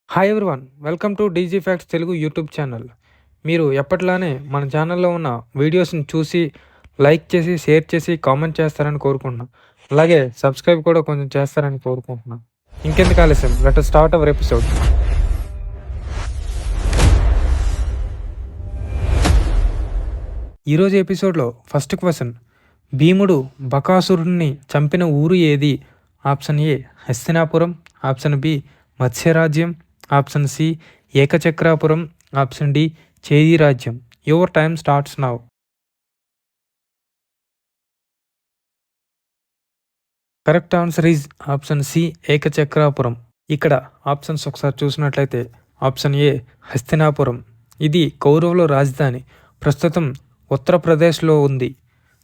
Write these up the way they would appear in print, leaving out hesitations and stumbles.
Hi everyone, welcome to DG facts Telugu YouTube channel. మీరు ఎప్పట్లానే మన ఛానల్లో ఉన్న వీడియోస్ని చూసి లైక్ చేసి షేర్ చేసి కామెంట్ చేస్తారని కోరుకుంటున్నాను. అలాగే సబ్స్క్రైబ్ కూడా కొంచెం చేస్తారని కోరుకుంటున్నాను. ఇంకెందుకు ఆలస్యం, let us start our episode. ఈరోజు ఎపిసోడ్లో ఫస్ట్ క్వశ్చన్: భీముడు బకాసురుడిని చంపిన ఊరు ఏది? Option A Hastinapuram, option B Matsyarajyam, option C Ekachakrapuram, option D Chedi రాజ్యం. Your time starts now. Correct answer is option C Ekachakrapuram. ఇక్కడ ఆప్షన్స్ ఒకసారి చూసినట్లయితే ఆప్షన్ ఏ హస్తినాపురం, ఇది కౌరవుల రాజధాని, ప్రస్తుతం ఉత్తరప్రదేశ్లో ఉంది.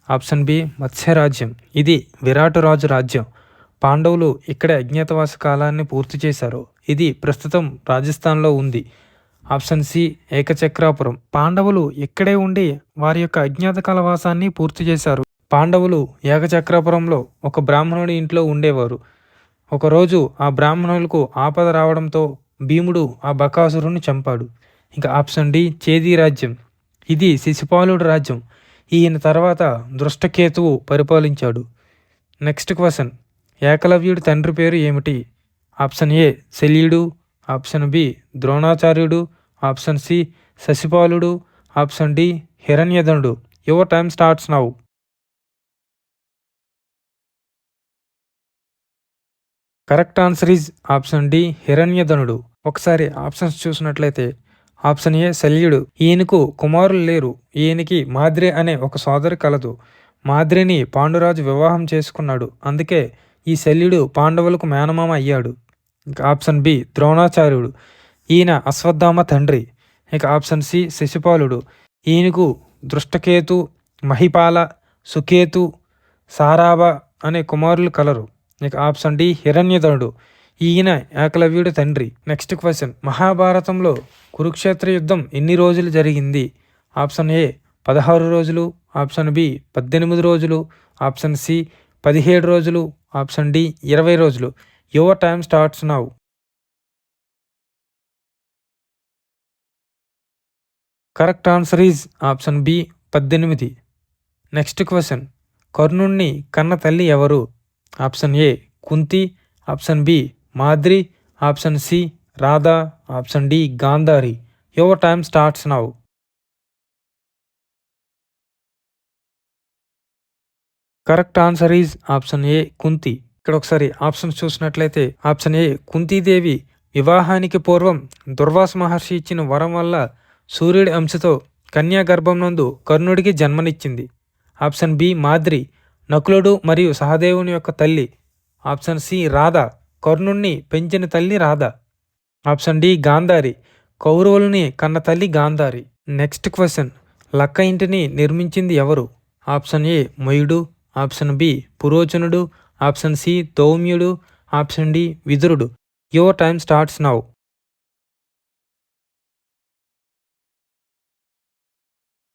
ఆప్షన్ బి మత్స్యరాజ్యం, ఇది విరాటరాజు రాజ్యం, పాండవులు ఇక్కడే అజ్ఞాతవాస కాలాన్ని పూర్తి చేశారు, ఇది ప్రస్తుతం రాజస్థాన్లో ఉంది. ఆప్షన్ సి ఏకచక్రాపురం, పాండవులు ఇక్కడే ఉండి వారి యొక్క అజ్ఞాతకాల వాసాన్ని పూర్తి చేశారు. పాండవులు ఏకచక్రాపురంలో ఒక బ్రాహ్మణుడి ఇంట్లో ఉండేవారు. ఒకరోజు ఆ బ్రాహ్మణులకు ఆపద రావడంతో భీముడు ఆ బకాసురుని చంపాడు. ఇంకా ఆప్షన్ డి చేది రాజ్యం, ఇది శిశుపాలుడి రాజ్యం, ఈయన తర్వాత దృష్టకేతువు పరిపాలించాడు. నెక్స్ట్ క్వశ్చన్: ఏకలవ్యుడి తండ్రి పేరు ఏమిటి? ఆప్షన్ ఏ శల్యుడు, ఆప్షన్ బి ద్రోణాచార్యుడు, ఆప్షన్ సి శశిపాలుడు, ఆప్షన్ డి హిరణ్యధనుడు. Your time starts now. Correct answer is option D హిరణ్యధనుడు. ఒకసారి ఆప్షన్స్ చూసినట్లయితే ఆప్షన్ ఏ శల్యుడు, ఈయనకు కుమారులు లేరు, ఈయనకి మాద్రి అనే ఒక సోదరి కలదు. మాద్రిని పాండురాజు వివాహం చేసుకున్నాడు, అందుకే ఈ శల్యుడు పాండవులకు మేనమామ అయ్యాడు. ఇంకా ఆప్షన్ బి ద్రోణాచార్యుడు, ఈయన అశ్వత్థామ తండ్రి. ఇక ఆప్షన్ సి శిశుపాలుడు, ఈయనకు దృష్టకేతు, మహిపాల, సుకేతు, సారాభ అనే కుమారులు కలరు. ఇక ఆప్షన్ డి హిరణ్యధనుడు, ఈయన ఏకలవ్యుడి తండ్రి. నెక్స్ట్ క్వశ్చన్: మహాభారతంలో కురుక్షేత్ర యుద్ధం ఎన్ని రోజులు జరిగింది? ఆప్షన్ ఏ 16 రోజులు, ఆప్షన్ బి 18 రోజులు, ఆప్షన్ సి 17 రోజులు, ఆప్షన్ డి 20 రోజులు. Your time starts now. Correct answer is option B 18. Next question: కర్ణుణ్ణి కన్న తల్లి ఎవరు? Option A Kunti, option B Madri, option C Radha, option D Gandhari. Your time starts now. Correct answer is option A Kunti. ఇక్కడ ఒకసారి options చూసినట్లయితే option A Kuntidevi వివాహానికి పూర్వం దుర్వాస మహర్షి ఇచ్చిన వరం వల్ల సూర్యుడి అంశతో కన్యా గర్భం నందు కర్ణుడికి జన్మనిచ్చింది. ఆప్షన్ బి మాద్రి, నకులుడు మరియు సహదేవుని యొక్క తల్లి. ఆప్షన్ సి రాధ, కర్ణుణ్ణి పెంచిన తల్లి రాధ. ఆప్షన్ డి గాంధారి, కౌరవులని కన్న తల్లి గాంధారి. నెక్స్ట్ క్వశ్చన్: లక్క ఇంటిని నిర్మించింది ఎవరు? ఆప్షన్ ఏ మయుడు, ఆప్షన్ బి పురోచనుడు, ఆప్షన్ సి దౌమ్యుడు, ఆప్షన్ డి విదురుడు. Your time starts now.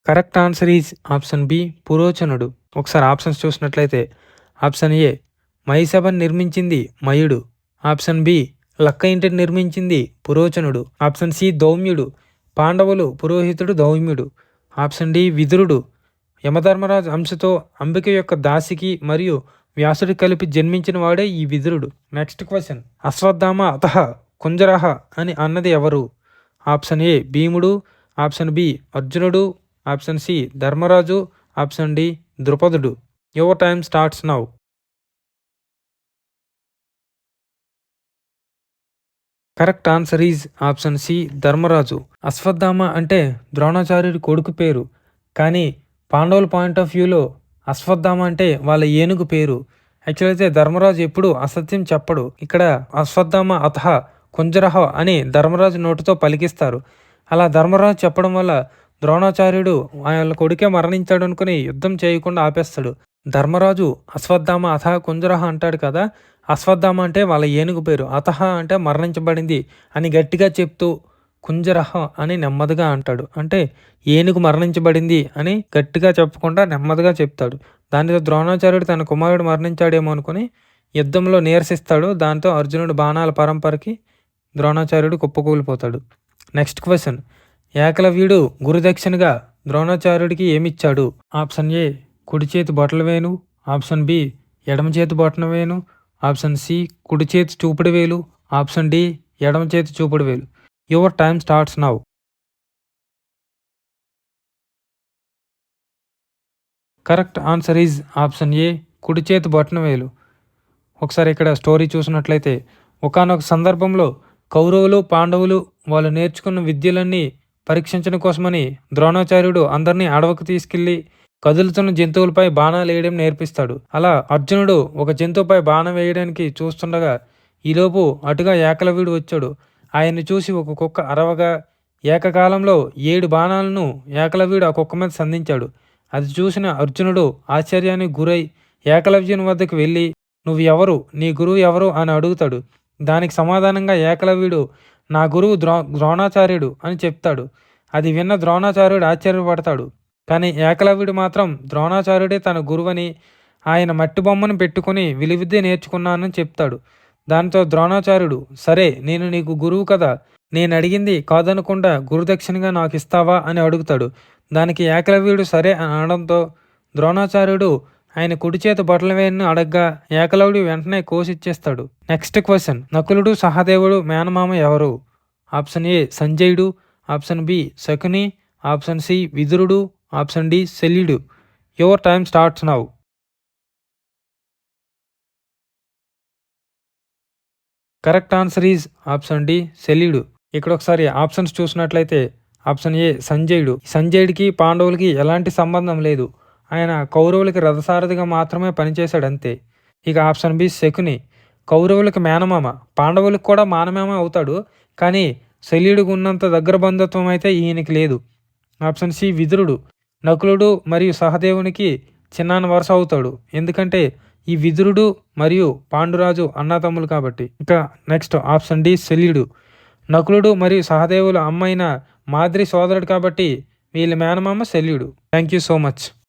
Correct answer is option B పురోచనుడు. ఒకసారి ఆప్షన్స్ చూసినట్లయితే ఆప్షన్ ఏ మహిసభను నిర్మించింది మయుడు, ఆప్షన్ బి లక్క ఇంటిని నిర్మించింది పురోచనుడు, ఆప్షన్ సి దౌమ్యుడు, పాండవులు పురోహితుడు దౌమ్యుడు, ఆప్షన్ డి విదురుడు, యమధర్మరాజు అంశతో అంబిక యొక్క దాసికి మరియు వ్యాసుడి కలిపి జన్మించిన వాడే ఈ విదురుడు. నెక్స్ట్ క్వశ్చన్: అశ్వత్థామ అతః కుంజరః అని అన్నది ఎవరు? ఆప్షన్ ఏ భీముడు, ఆప్షన్ బి అర్జునుడు, option C Dharmaraju, option D ద్రుపదుడు. Your time starts now. Correct answer is option C Dharmaraju. Ashwatthama అంటే ద్రోణాచార్యుడి కొడుకు పేరు, కానీ పాండవుల పాయింట్ ఆఫ్ వ్యూలో అశ్వత్థామ అంటే వాళ్ళ ఏనుగు పేరు. యాక్చువల్ అయితే ధర్మరాజు ఎప్పుడు అసత్యం చెప్పడు. ఇక్కడ అశ్వత్థామ అతః కుంజరః అని ధర్మరాజు నోటితో పలికిస్తారు. అలా ధర్మరాజు చెప్పడం వల్ల ద్రోణాచార్యుడు వాళ్ళ కొడుకే మరణించాడు అనుకుని యుద్ధం చేయకుండా ఆపేస్తాడు. ధర్మరాజు అశ్వత్థామ అథ కుంజరః అంటాడు కదా, అశ్వత్థామ అంటే వాళ్ళ ఏనుగు పేరు, అతః అంటే మరణించబడింది అని గట్టిగా చెప్తూ కుంజరః అని నెమ్మదిగా అంటాడు. అంటే ఏనుగు మరణించబడింది అని గట్టిగా చెప్పకుండా నెమ్మదిగా చెప్తాడు. దానితో ద్రోణాచార్యుడు తన కుమారుడు మరణించాడేమో అనుకుని యుద్ధంలో నీరసిస్తాడు. దాంతో అర్జునుడు బాణాల పరంపరకి ద్రోణాచార్యుడు కుప్పకూలిపోతాడు. నెక్స్ట్ క్వశ్చన్, ఏకలవ్యుడు గురుదక్షిణగా ద్రోణాచార్యుడికి ఏమిచ్చాడు? ఆప్షన్ ఏ కుడి చేతి బొటల వేలు, ఆప్షన్ బి ఎడమ చేతి బొటన వేలు, ఆప్షన్ సి కుడి చేతి చూపుడు వేలు, ఆప్షన్ డి ఎడమ చేతి చూపుడు వేలు. Your time starts now. Correct answer is option A కుడి చేతి బొటన వేలు. ఒకసారి ఇక్కడ స్టోరీ చూసినట్లయితే, ఒకానొక సందర్భంలో కౌరవులు పాండవులు వాళ్ళు నేర్చుకున్న విద్యలన్నీ పరీక్షించడం కోసమని ద్రోణాచార్యుడు అందరినీ అడవికి తీసుకెళ్లి కదులుతున్న జంతువులపై బాణాలు వేయడం నేర్పిస్తాడు. అలా అర్జునుడు ఒక జంతువుపై బాణం వేయడానికి చూస్తుండగా ఈలోపు అటుగా ఏకలవ్యుడు వచ్చాడు. ఆయన్ని చూసి ఒక కుక్క అరవగా ఏకకాలంలో 7 బాణాలను ఏకలవ్యుడు ఆ కుక్క మీద సంధించాడు. అది చూసిన అర్జునుడు ఆశ్చర్యానికి గురై ఏకలవ్యుని వద్దకు వెళ్ళి, నువ్వు ఎవరు, నీ గురువు ఎవరు అని అడుగుతాడు. దానికి సమాధానంగా ఏకలవ్యుడు నా గురువు ద్రోణాచార్యుడు అని చెప్తాడు. అది విన్న ద్రోణాచార్యుడు ఆశ్చర్యపడతాడు. కానీ ఏకలవ్యుడు మాత్రం ద్రోణాచార్యుడే తన గురువని, ఆయన మట్టి బొమ్మను పెట్టుకుని విలువిద్య నేర్చుకున్నానని చెప్తాడు. దాంతో ద్రోణాచార్యుడు, సరే నేను నీకు గురువు కదా, నేను అడిగింది కాదనకుండా గురుదక్షిణగా నాకు ఇస్తావా అని అడుగుతాడు. దానికి ఏకలవ్యుడు సరే అని అనడంతో ద్రోణాచార్యుడు ఆయన కుడి చేతి బొటలవేలును అడగ్గా ఏకలవ్యుడు వెంటనే కోసిచ్చేస్తాడు. నెక్స్ట్ క్వశ్చన్, నకులుడు సహదేవుడు మేనమామ ఎవరు? ఆప్షన్ ఏ సంజయుడు, option B Shakuni, option C విదురుడు, ఆప్షన్ డి శల్యుడు. Your time starts now. Correct answer is option D శల్యుడు. ఇక్కడ ఒకసారి ఆప్షన్స్ చూసినట్లయితే, ఆప్షన్ ఏ సంజయుడు. సంజయుడికి పాండవులకి ఎలాంటి సంబంధం లేదు. ఆయన కౌరవులకి రథసారథిగా మాత్రమే పనిచేశాడు అంతే. ఇక ఆప్షన్ బి శకుని, కౌరవులకి మేనమామ, పాండవులకు కూడా మానమామ అవుతాడు. కానీ శల్యుడికి ఉన్నంత దగ్గర బంధుత్వం అయితే ఈయనకి లేదు. ఆప్షన్ సి విదురుడు, నకులుడు మరియు సహదేవునికి చిన్నాన్న వరుస అవుతాడు. ఎందుకంటే ఈ విదురుడు మరియు పాండురాజు అన్నతమ్ములు కాబట్టి. ఇంకా నెక్స్ట్ ఆప్షన్ డి శల్యుడు, నకులుడు మరియు సహదేవుల అమ్మైన మాద్రి సోదరుడు కాబట్టి వీళ్ళ మేనమామ శల్యుడు. Thank you so much.